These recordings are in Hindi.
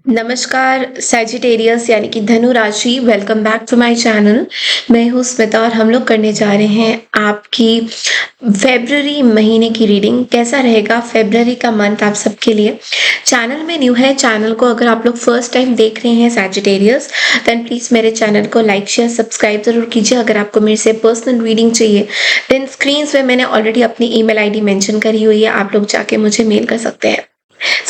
नमस्कार सैजिटेरियस यानी कि धनु राशि welcome back to my channel. मैं हूँ स्मिता और हम लोग करने जा रहे हैं आपकी फ़रवरी महीने की रीडिंग। कैसा रहेगा फ़रवरी का मंथ आप सबके लिए। चैनल में न्यू है, चैनल को अगर आप लोग फर्स्ट टाइम देख रहे हैं सैजिटेरियस, देन प्लीज़ मेरे चैनल को लाइक शेयर सब्सक्राइब ज़रूर कीजिए। अगर आपको मेरे से पर्सनल रीडिंग चाहिए देन स्क्रीन पे मैंने ऑलरेडी अपनी ईमेल आईडी मेंशन करी हुई है, आप लोग जाके मुझे मेल कर सकते हैं।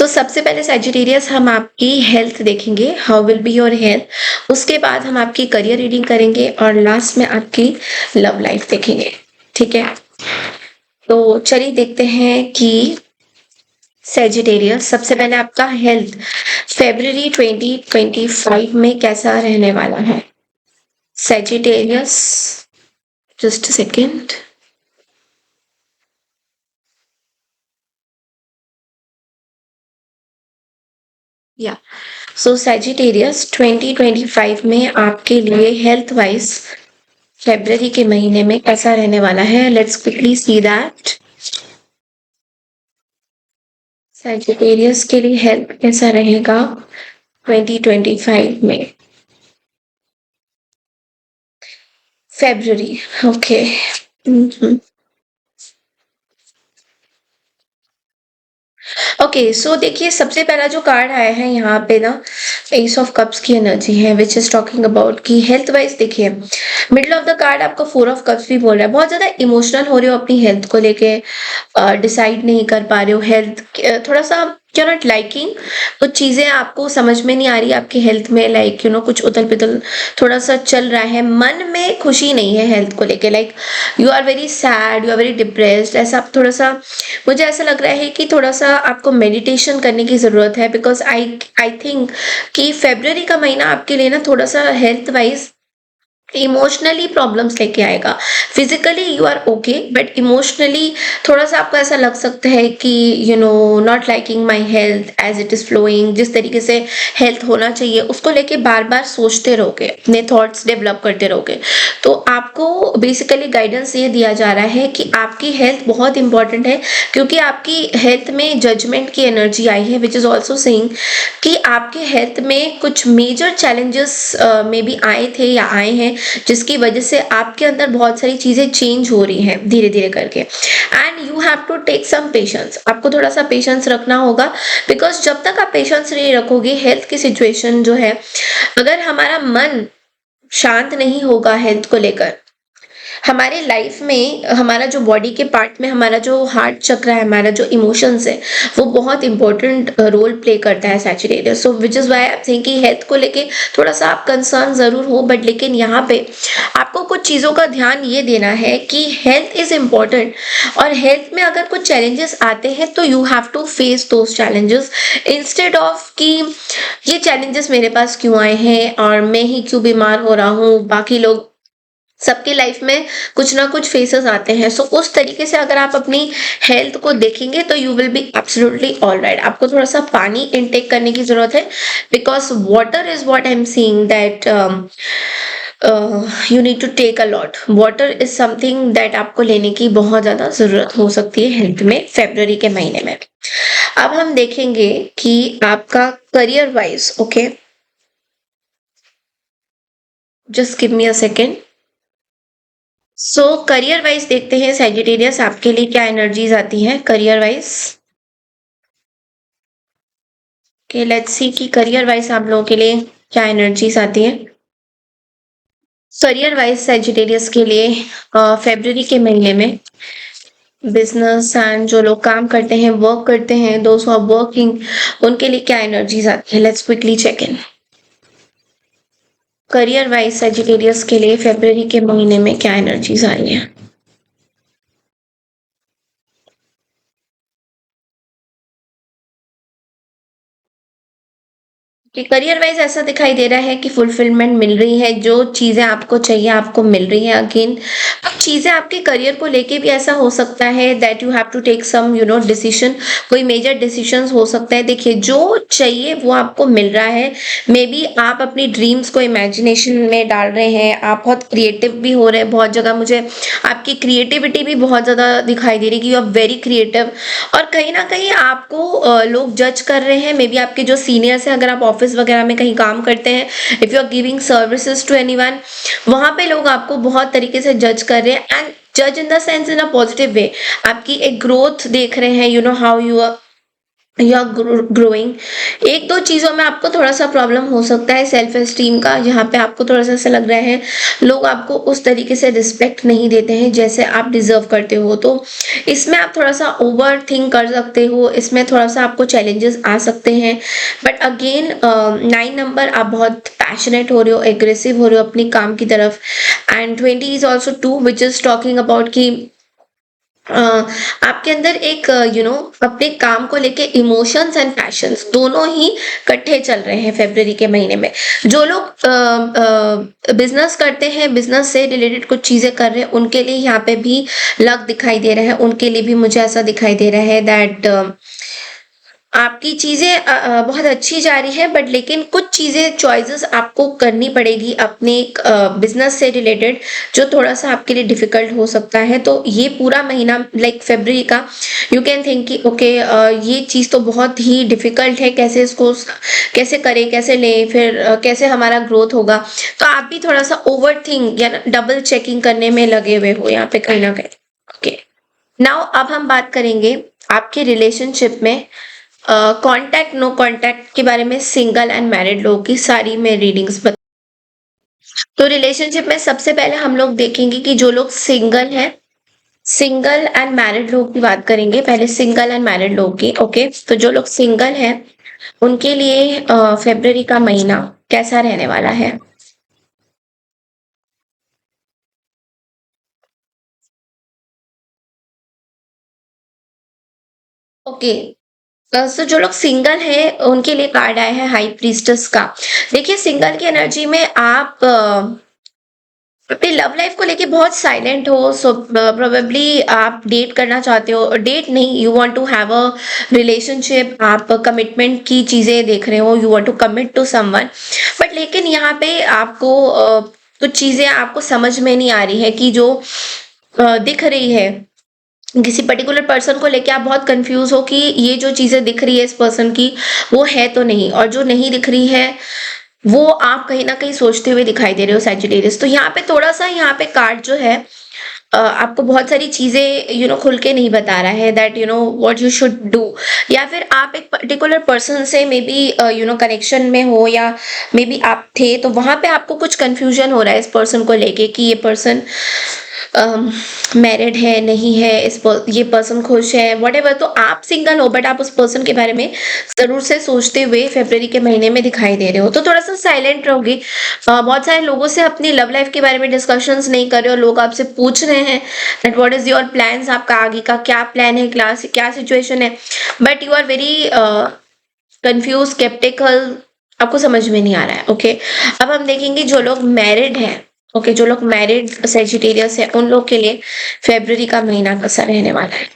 सबसे पहले सैजिटेरियस हम आपकी हेल्थ देखेंगे, how will be your health. उसके बाद हम आपकी करियर रीडिंग करेंगे और लास्ट में आपकी लव लाइफ देखेंगे। ठीक है, तो चलिए देखते हैं कि सैजिटेरियस सबसे पहले आपका हेल्थ फेब्रुअरी 2025 में कैसा रहने वाला है। Sagittarius, just second. या सैजिटेरियस 2025 में आपके लिए हेल्थ वाइज फरवरी के महीने में कैसा रहने वाला है। Let's quickly see that. Sagittarius के लिए हेल्थ कैसा रहेगा 2025 में, फरवरी। ओके, ओके सो देखिए सबसे पहला जो कार्ड आया है यहाँ पे ना, एस ऑफ कप्स की एनर्जी है विच इज टॉकिंग अबाउट कि हेल्थ वाइज देखिए मिडल ऑफ द कार्ड आपको फोर ऑफ कप्स भी बोल रहा है। बहुत ज्यादा इमोशनल हो रहे हो अपनी हेल्थ को लेके, डिसाइड नहीं कर पा रहे हो हेल्थ, थोड़ा सा यू नॉट लाइकिंग कुछ चीजें आपको समझ में नहीं आ रही आपकी हेल्थ में, लाइक कुछ उथल पुथल थोड़ा सा चल रहा है, मन में खुशी नहीं है हेल्थ को लेके, like you are very sad, you are very depressed. ऐसा थोड़ा सा मुझे ऐसा लग रहा है कि थोड़ा सा आपको मेडिटेशन करने की जरूरत है, बिकॉज आई आई थिंक कि फेब्रवरी का महीना आपके लिए ना थोड़ा सा हेल्थ वाइज इमोशनली प्रॉब्लम्स लेके आएगा। Physically you are okay but emotionally थोड़ा सा आपको ऐसा लग सकता है कि not liking my health as it is flowing, जिस तरीके से हेल्थ होना चाहिए उसको लेके बार बार सोचते रहोगे, अपने थॉट्स डेवलप करते रहोगे। तो आपको बेसिकली गाइडेंस ये दिया जा रहा है कि आपकी हेल्थ बहुत इंपॉर्टेंट है, क्योंकि आपकी हेल्थ में जजमेंट की एनर्जी आई है विच इज ऑल्सो सेइंग कि आपके हेल्थ में कुछ मेजर चैलेंजेस में भी आए थे या आए हैं, जिसकी वजह से आपके अंदर बहुत सारी चीजें चेंज हो रही हैं धीरे धीरे करके। And you have to take some patience, आपको थोड़ा सा पेशेंस रखना होगा, बिकॉज जब तक आप पेशेंस नहीं रखोगे हेल्थ की सिचुएशन जो है, अगर हमारा मन शांत नहीं होगा हेल्थ को लेकर, हमारे लाइफ में हमारा जो बॉडी के पार्ट में हमारा जो हार्ट चक्र है, हमारा जो इमोशंस है, वो बहुत इंपॉर्टेंट रोल प्ले करता है saturated. So which is why I think कि हेल्थ को लेके थोड़ा सा आप कंसर्न जरूर हो, बट लेकिन यहाँ पे आपको कुछ चीजों का ध्यान ये देना है कि हेल्थ इज इम्पोर्टेंट, और हेल्थ में अगर कुछ चैलेंजेस आते हैं तो you have to face those challenges, instead of कि ये चैलेंजेस मेरे पास क्यों आए हैं और मैं ही क्यों बीमार हो रहा हूँ, बाकी लोग, सबकी लाइफ में कुछ ना कुछ फेसेस आते हैं। सो उस तरीके से अगर आप अपनी हेल्थ को देखेंगे तो you will be absolutely all right. आपको थोड़ा सा पानी इनटेक करने की जरूरत है, because water is what I am seeing that you need to take a lot water, is something that आपको लेने की बहुत ज्यादा जरूरत हो सकती है हेल्थ में फेब्रुअरी के महीने में। अब हम देखेंगे कि आपका career wise, okay just give me a second. Career wise देखते हैं सैजिटेरियस आपके लिए क्या एनर्जीज आती हैं करियर वाइज। के लेट्स सी कि करियर वाइज आप लोगों के लिए क्या एनर्जीज आती हैं। करियर वाइज सैजिटेरियस के लिए फेब्रुअरी के महीने में बिजनेस एंड जो लोग काम करते हैं, वर्क करते हैं, दोस्त आर वर्किंग, उनके लिए क्या एनर्जीज आती है। Let's quickly check in. Career wise Sagittarius के लिए फेब्रुअरी के महीने में क्या एनर्जीज आ रही है। कि करियर वाइज ऐसा दिखाई दे रहा है कि फुलफिलमेंट मिल रही है, जो चीज़ें आपको चाहिए आपको मिल रही हैं अगेन। अब चीज़ें आपके करियर को लेके भी ऐसा हो सकता है that you have to take some decision, कोई मेजर डिसीजंस हो सकता है। देखिए जो चाहिए वो आपको मिल रहा है। मे बी आप अपनी ड्रीम्स को इमेजिनेशन में डाल रहे हैं, आप बहुत क्रिएटिव भी हो रहे हैं, बहुत जगह मुझे आपकी क्रिएटिविटी भी बहुत ज़्यादा दिखाई दे रही है कि यू आर वेरी क्रिएटिव। और कहीं न कहीं आपको लोग जज कर रहे हैं, मे बी आपके जो सीनियर्स हैं, अगर आप ऑफ़िस वगैरह में कहीं काम करते हैं, if you are giving services to anyone, वहाँ पे लोग आपको बहुत तरीके से जज कर रहे हैं, एंड जज in the sense in a positive way. आपकी एक ग्रोथ देख रहे हैं, हाउ यू आर ग्रोइंग। एक दो चीजों में आपको थोड़ा सा प्रॉब्लम हो सकता है सेल्फ एस्टीम का, जहाँ पे आपको थोड़ा सा ऐसा लग रहा है लोग आपको उस तरीके से रिस्पेक्ट नहीं देते हैं जैसे आप डिजर्व करते हो। तो इसमें आप थोड़ा सा ओवर थिंक कर सकते हो, इसमें थोड़ा सा आपको चैलेंजेस आ सकते हैं। बट अगेन 9 नंबर, आप बहुत पैशनेट हो रहे हो, एग्रेसिव हो रहे हो अपनी काम की तरफ। And 20 is also 2 which is talking about कि अ, आपके अंदर एक अपने काम को लेके इमोशंस एंड पैशंस दोनों ही इकट्ठे चल रहे हैं फरवरी के महीने में। जो लोग बिजनेस करते हैं, बिजनेस से रिलेटेड कुछ चीजें कर रहे हैं, उनके लिए यहाँ पे भी लक दिखाई दे रहा है। उनके लिए भी मुझे ऐसा दिखाई दे रहा है दैट आपकी चीज़ें बहुत अच्छी जा रही है, बट लेकिन कुछ चीज़ें चॉइसेस आपको करनी पड़ेगी अपने बिजनेस से रिलेटेड, जो थोड़ा सा आपके लिए डिफिकल्ट हो सकता है। तो ये पूरा महीना लाइक फरवरी का, यू कैन थिंक कि ओके ये चीज़ तो बहुत ही डिफिकल्ट है, कैसे इसको कैसे करें, कैसे लें, फिर कैसे हमारा ग्रोथ होगा। तो आप भी थोड़ा सा ओवर थिंक या डबल चेकिंग करने में लगे हुए हो यहाँ पे कहीं ना कहीं। ओके, नाउ अब हम बात करेंगे आपके रिलेशनशिप में कॉन्टैक्ट नो कॉन्टैक्ट के बारे में, सिंगल एंड मैरिड लोगों की सारी मैं रीडिंग्स बता। तो रिलेशनशिप में सबसे पहले हम लोग देखेंगे कि जो लोग सिंगल हैं, सिंगल एंड मैरिड लोग की बात करेंगे। पहले सिंगल एंड मैरिड लोग की। ओके, तो जो लोग सिंगल हैं उनके लिए फरवरी का महीना कैसा रहने वाला है। ओके, सो जो लोग सिंगल हैं उनके लिए कार्ड आया है हाई प्रीस्टेस का। देखिए सिंगल की एनर्जी में आप अपनी लव लाइफ को लेके बहुत साइलेंट हो, सो प्रोबेबली आप डेट करना चाहते हो, डेट नहीं, you want to have a relationship, आप कमिटमेंट की चीजें देख रहे हो, you want to commit to someone. But लेकिन यहाँ पे आपको कुछ चीजें आपको समझ में नहीं आ रही है कि जो दिख रही है किसी पर्टिकुलर पर्सन को लेके, आप बहुत कंफ्यूज हो कि ये जो चीजें दिख रही है इस पर्सन की वो है तो नहीं, और जो नहीं दिख रही है वो आप कहीं ना कहीं सोचते हुए दिखाई दे रहे हो सैजिटेरियस। तो यहाँ पे थोड़ा सा, यहाँ पे कार्ड जो है आपको बहुत सारी चीजें खुल के नहीं बता रहा है that what you should do. या फिर आप एक पर्टिकुलर पर्सन से मे बी कनेक्शन में हो, या मे बी आप थे, तो वहां पे आपको कुछ कंफ्यूजन हो रहा है इस पर्सन को लेके कि ये पर्सन मैरिड है नहीं है, ये पर्सन खुश है, वट तो आप सिंगल हो बट आप उस पर्सन के बारे में जरूर से सोचते हुए फरवरी के महीने में दिखाई दे रहे हो। तो थोड़ा सा साइलेंट रहोगे, बहुत सारे लोगों से अपनी लव लाइफ के बारे में डिस्कशंस नहीं कर रहे हो, लोग आपसे पूछ रहे हैं that what is your plans, आपका आगे का क्या प्लान है, क्लास क्या सिचुएशन है, but you are very confuse, sceptical, आपको समझ में नहीं आ रहा है। ओके, अब हम देखेंगे जो लोग मैरिड हैं। ओके, जो लोग मैरिड सेजिटेरियस है उन लोग के लिए फरवरी का महीना कैसा रहने वाला है।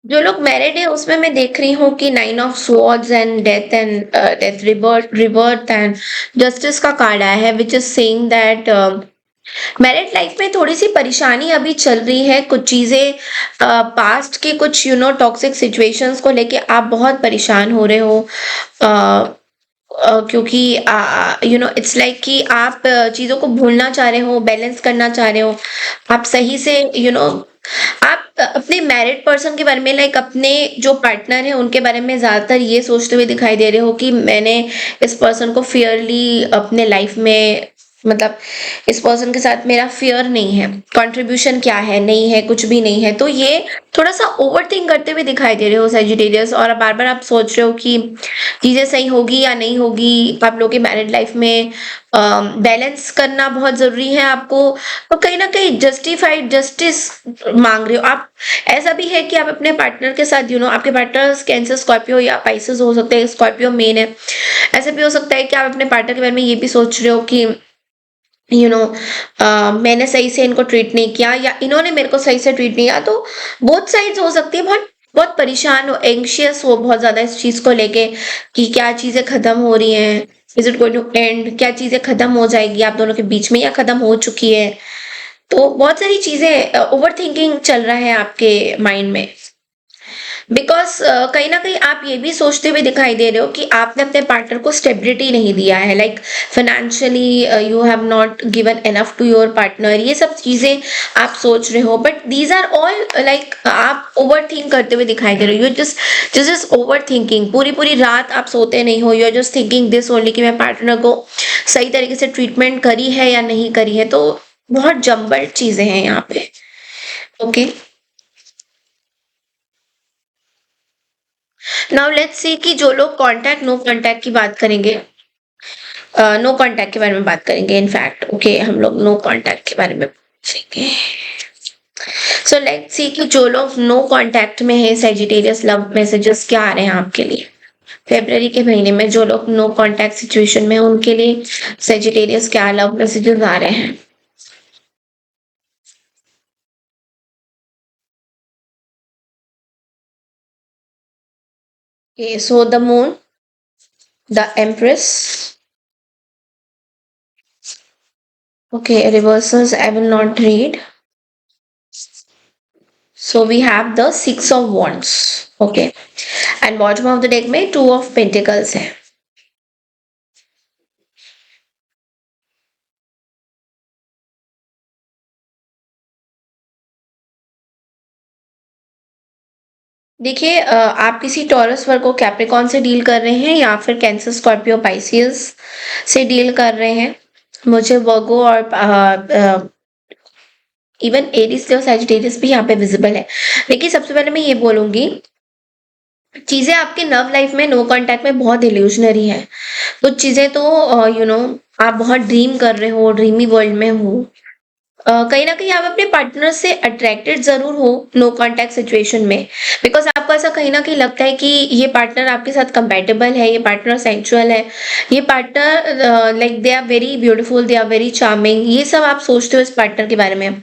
जो लोग मैरिड है उसमें मैं देख रही हूँ कि 9 of swords and death, rebirth and justice का कार्ड आया है, which is saying that married life में थोड़ी सी परेशानी अभी चल रही है, कुछ चीजें पास्ट के कुछ टॉक्सिक सिचुएशंस को लेके आप बहुत परेशान हो रहे हो, क्योंकि इट्स लाइक कि आप चीजों को भूलना चाह रहे हो, बैलेंस करना चाह रहे हो, आप सही से आप अपने मैरिड पर्सन के बारे में, लाइक अपने जो पार्टनर है उनके बारे में ज्यादातर ये सोचते हुए दिखाई दे रहे हो कि मैंने इस पर्सन को फेयरली अपने लाइफ में मतलब इस पर्सन के साथ मेरा फ़ियर नहीं है, कंट्रीब्यूशन क्या है, नहीं है, कुछ भी नहीं है। तो ये थोड़ा-सा ओवरथिंक करते हुए दिखाई दे रहे हो सजिटेरियस, और बार-बार आप सोच रहे हो कि चीज़ें सही होगी या नहीं होगी। आप लोग की मैरिड लाइफ़ में बैलेंस करना बहुत ज़रूरी है आपको, और कहीं न कहीं जस्टिफाइड जस्टिस माँग रहे हो आप। ऐसा भी है कि आप अपने पार्टनर के साथ आपके पार्टनर्स कैंसर, स्कॉर्पियो या पाइसेस हो सकते हैं, स्कॉर्पियो मेन है। ऐसा भी हो सकता है कि आप अपने पार्टनर के बारे में ये भी सोच रहे हो कि यू नो मैंने सही से इनको ट्रीट नहीं किया, या इन्होंने मेरे को सही से ट्रीट नहीं किया। तो बोथ साइड्स हो सकती है, बहुत बहुत परेशान हो, एंग्शियस हो बहुत ज्यादा इस चीज को लेके कि क्या चीजें खत्म हो रही हैं, is it going to end, क्या चीजें खत्म हो जाएगी आप दोनों के बीच में या खत्म हो चुकी है। तो बहुत सारी चीजें ओवर थिंकिंग चल रहा है आपके माइंड में, बिकॉज कहीं ना कहीं आप ये भी सोचते हुए दिखाई दे रहे हो कि आपने अपने पार्टनर को स्टेबिलिटी नहीं दिया है, like financially you have not given enough to your partner. ये सब चीजें आप सोच रहे हो, but these are all like आप ओवर थिंक करते हुए दिखाई दे रहे हो। You just just over thinking, पूरी पूरी रात आप सोते नहीं हो, you are just thinking this only कि मैं पार्टनर को सही तरीके से ट्रीटमेंट करी है या नहीं करी है। तो बहुत जम्बल चीजें हैं यहाँ पे। ओके, नाउ लेट्स सी कि जो लोग कांटेक्ट नो कांटेक्ट की बात करेंगे, नो कांटेक्ट के बारे में बात करेंगे। इनफैक्ट ओके, हम लोग नो कांटेक्ट के बारे में सीखेंगे। सो लेट्स सी कि जो लोग नो कांटेक्ट में है, सेजिटेरियस लव मैसेजेस क्या आ रहे हैं आपके लिए फेब्रवरी के महीने में। जो लोग नो कांटेक्ट सिचुएशन में हैं, उनके लिए सेजिटेरियस क्या लव मैसेजेस आ रहे हैं। Okay, so the moon, the empress. Okay, reversals I will not read. So we have the six of wands. Okay, and bottom of the deck में two of pentacles है। देखिए आप किसी टॉरस वर्गो कैप्रिकॉन से डील कर रहे हैं, या फिर कैंसर, स्कॉर्पियो, पाइसियस से डील कर रहे हैं। मुझे वर्गो और इवन एरिस और सैजिटेरियस भी यहाँ पे विजिबल है। देखिए सबसे पहले मैं ये बोलूंगी, चीजें आपके लव लाइफ में नो कांटेक्ट में बहुत इल्यूजनरी है। कुछ चीजें तो आप बहुत ड्रीम कर रहे हो, ड्रीमी वर्ल्ड में हो। कहीं न कहीं आप अपने पार्टनर से अट्रैक्टेड ज़रूर हो नो कॉन्टैक्ट सिचुएशन में, बिकॉज़ आपको ऐसा कहीं न कहीं लगता है कि ये पार्टनर आपके साथ कंपैटिबल है, ये पार्टनर सेंसुअल है, ये partner like they are very beautiful, they are very charming, ये सब आप सोचते हो इस पार्टनर के बारे में।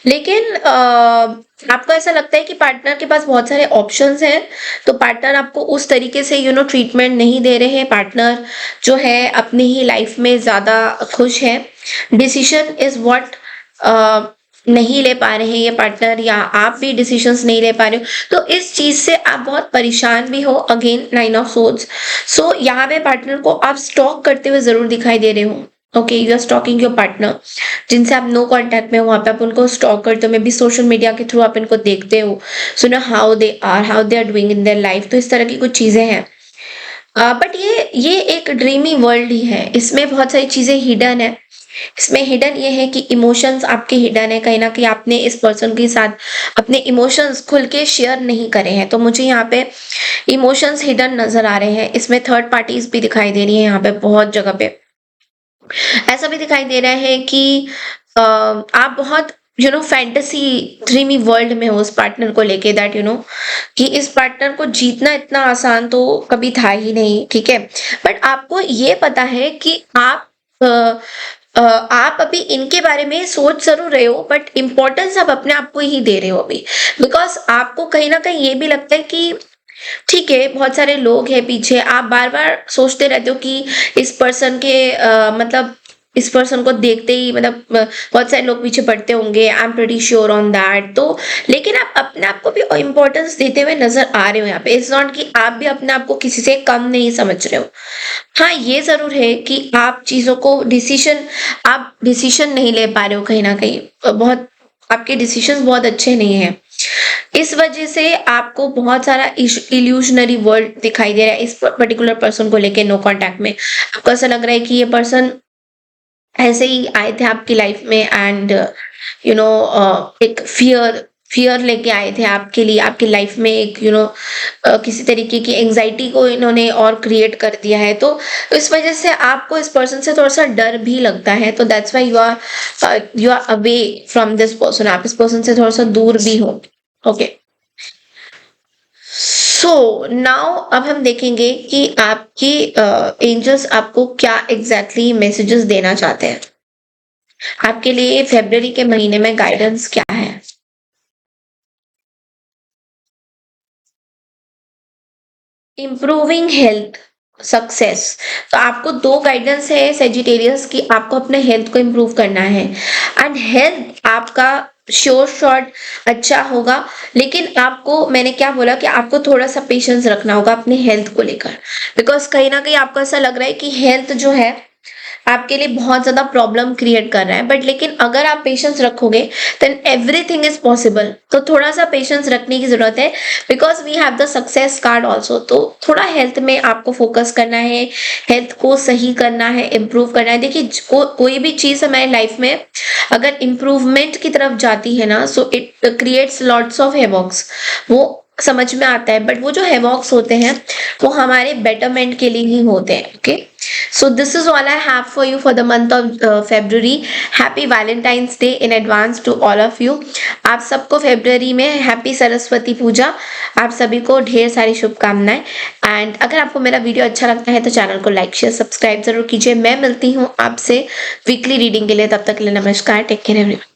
लेकिन आपको ऐसा लगता है कि पार्टनर के पास बहुत सारे ऑप्शंस हैं, तो पार्टनर आपको उस तरीके से ट्रीटमेंट नहीं दे रहे हैं। पार्टनर जो है अपनी ही लाइफ में ज़्यादा खुश है। डिसीजन इज़ व्हाट नहीं ले पा रहे हैं ये पार्टनर, या आप भी डिसीजंस नहीं ले पा रहे हो। तो इस चीज से आप बहुत परेशान भी हो। अगेन नाइन ऑफ सोर्ड्स, सो यहाँ पे पार्टनर को आप स्टॉक करते हुए जरूर दिखाई दे रहे हो। Okay, you are stalking your partner, जिनसे आप नो कांटेक्ट में हो, वहां पे आप उनको स्टॉक करते हो। मे बी सोशल मीडिया के थ्रू आप इनको देखते हो, so know how they are doing in their life. तो इस तरह की कुछ चीजें हैं। बट ये एक ड्रीमी वर्ल्ड ही है, इसमें बहुत सारी चीजें हिडन है। इसमें हिडन ये है कि इमोशंस आपके हिडन है, कहीं ना कहीं आपने इस पर्सन के साथ अपने इमोशंस खुल के शेयर नहीं करे हैं। तो मुझे यहाँ पे इमोशंस हिडन नजर आ रहे हैं। इसमें थर्ड पार्टीज भी दिखाई दे रही है यहाँ पे बहुत जगह पे। ऐसा भी दिखाई दे रहा है कि आप बहुत फैंटेसी ड्रीमी वर्ल्ड में हो उस पार्टनर को लेके, दैट कि इस पार्टनर को जीतना इतना आसान तो कभी था ही नहीं, ठीक है। बट आपको ये पता है कि आप अभी इनके बारे में सोच जरूर रहे हो, बट इम्पोर्टेंस आप अपने आप को ही दे रहे हो अभी, बिकॉज आपको कहीं ना कहीं ये भी लगता है कि ठीक है बहुत सारे लोग हैं पीछे। आप बार बार सोचते रहते हो कि इस पर्सन के मतलब इस पर्सन को देखते ही बहुत सारे लोग पीछे पड़ते होंगे, I am pretty sure on that. तो लेकिन आप अपने आप को भी इम्पोर्टेंस देते हुए नजर आ रहे हो यहाँ पे। इट्स नॉट कि आप भी अपने आप को किसी से कम नहीं समझ रहे हो। हाँ ये जरूर है कि आप चीजों को डिसीजन नहीं ले पा रहे हो, कहीं ना कहीं बहुत आपके डिसीजन बहुत अच्छे नहीं है। इस वजह से आपको बहुत सारा इल्यूशनरी वर्ल्ड दिखाई दे रहा है इस पर्टिकुलर पर्सन को लेके नो कांटेक्ट में। आपको ऐसा लग रहा है कि ये पर्सन ऐसे ही आए थे आपकी लाइफ में एंड यू नो एक फियर फियर लेके आए थे आपके लिए, आपकी लाइफ में एक किसी तरीके की एंजाइटी को इन्होंने और क्रिएट कर दिया है, तो इस वजह से आपको इस पर्सन से थोड़ा सा डर भी लगता है, तो that's why you are away from this person, आप इस पर्सन से थोड़ा सा दूर भी हो। ओके, सो नाउ अब हम देखेंगे कि आपकी एंजल्स आपको क्या एग्जैक्टली मैसेजेस देना चाहते हैं, आपके लिए फेब्रवरी के महीने में गाइडेंस क्या है। इम्प्रूविंग हेल्थ, सक्सेस, तो आपको दो गाइडेंस है सेजिटेरियस की, आपको अपने हेल्थ को इम्प्रूव करना है एंड हेल्थ आपका श्योर शॉट अच्छा होगा, लेकिन आपको मैंने क्या बोला कि आपको थोड़ा सा पेशेंस रखना होगा अपने हेल्थ को लेकर, बिकॉज कहीं ना कहीं आपको ऐसा लग रहा है कि हेल्थ जो है आपके लिए बहुत ज्यादा प्रॉब्लम क्रिएट कर रहा है, बट लेकिन अगर आप पेशेंस रखोगे देन एवरीथिंग इज पॉसिबल, तो थोड़ा सा पेशेंस रखने की जरूरत है, because we have the success card also, तो थोड़ा हेल्थ में आपको फोकस करना है, हेल्थ को सही करना है, इम्प्रूव करना है। देखिए कोई भी चीज हमारे लाइफ में अगर इम्प्रूवमेंट की तरफ जाती है ना, so it creates lots of havocs, वो समझ में आता है, बट वो जो हेवॉक्स होते हैं वो हमारे बेटरमेंट के लिए ही होते हैं। Okay, so this is all I have for you for the month of February. Happy Valentine's Day in advance to all of you. आप सबको फेब्रुअरी में हैप्पी सरस्वती पूजा, आप सभी को ढेर सारी शुभकामनाएं, एंड अगर आपको मेरा वीडियो अच्छा लगता है तो चैनल को लाइक शेयर सब्सक्राइब जरूर कीजिए। मैं मिलती हूँ आपसे वीकली रीडिंग के लिए, तब तक के लिए नमस्कार, टेक केयर एवरीवन।